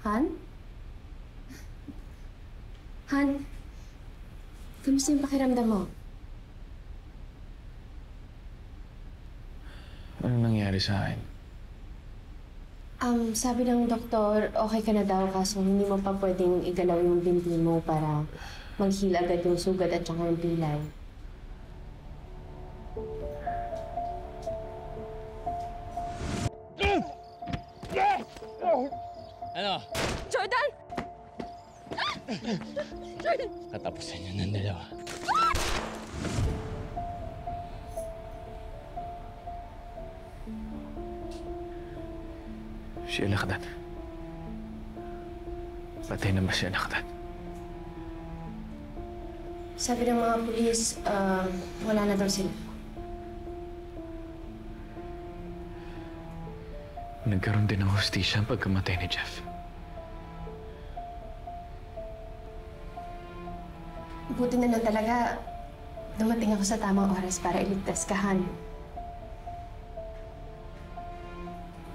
Han? Han? Kamusta yung pakiramdam mo? Anong nangyari sa akin? Sabi ng doktor, okay ka na daw kaso hindi mo pa pwedeng igalaw yung binti mo para mag-heal agad yung sugat at saka yung pilay. Ano? Jordan! Jordan! Katapusan yun ng dalawa. Si Alakdan. Patay na ba si Alakdan? Sabi ng mga pulis, wala na daw sila. Nagkaroon din ng hustisya ang pagkamatay ni Jeff. Buti na lang talaga dumating ako sa tamang oras para iligtas ka, Han.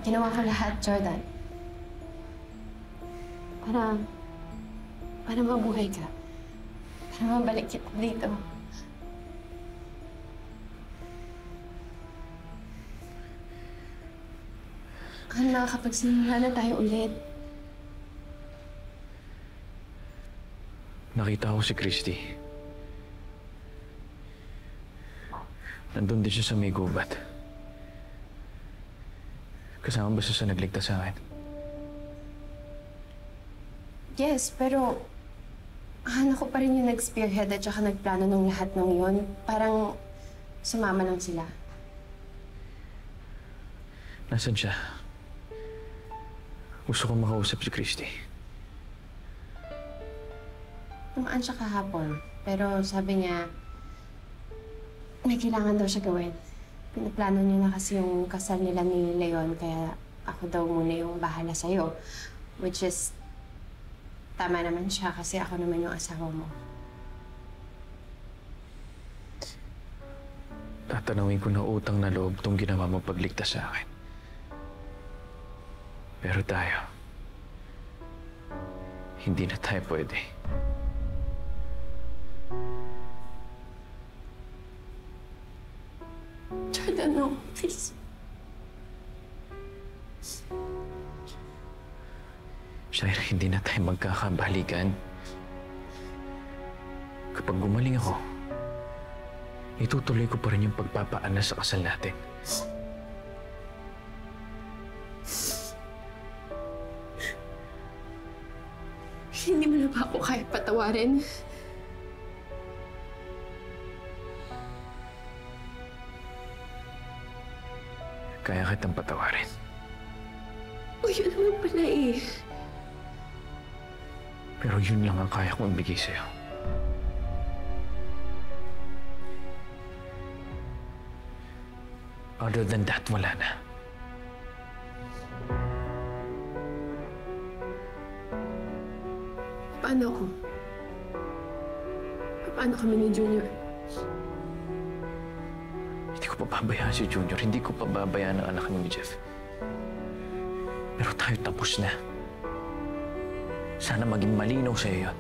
Ginawa ko lahat, Jordan. Para mabuhay ka. Para mabalik kita dito. Han, makakapagsimula na tayo ulit. Nakita ko si Christy. Nandun din siya sa may gubat. Kasama ba siya sa nagligtas sa akin? Yes, pero ako pa rin yung nag-spearhead at saka nagplano ng lahat ng yon. Parang sumama lang sila. Nasaan siya? Gusto kong makausap si Christy. Tumaan siya kahapon, pero sabi niya may kailangan daw siya gawin. Pinaplano niya na kasi yung kasal nila ni Leon, kaya ako daw muna yung bahala sa'yo. Which is, tama naman siya kasi ako naman yung asawa mo. Tatanawin ko na utang na loob tong ginawa mo pagligtas sa akin. Pero tayo, hindi na tayo pwede. Jordan, no, please. Shaira, hindi na tayo magkakabalikan. Kapag gumaling ako, itutuloy ko pa rin yung pagpapaana sa kasal natin. Hindi mo na ba ako kaya patawarin? Kaya kitang patawarin. O yun naman pala eh. Pero yun lang ang kaya kong ibigay sa'yo. Other than that, wala na. Paano ako? Paano kami ni Junior? Hindi ko pababayaan si Junior. Hindi ko pababayaan ang anak ni Jeff. Pero tayo tapos na. Sana maging malinaw sa'yo yun.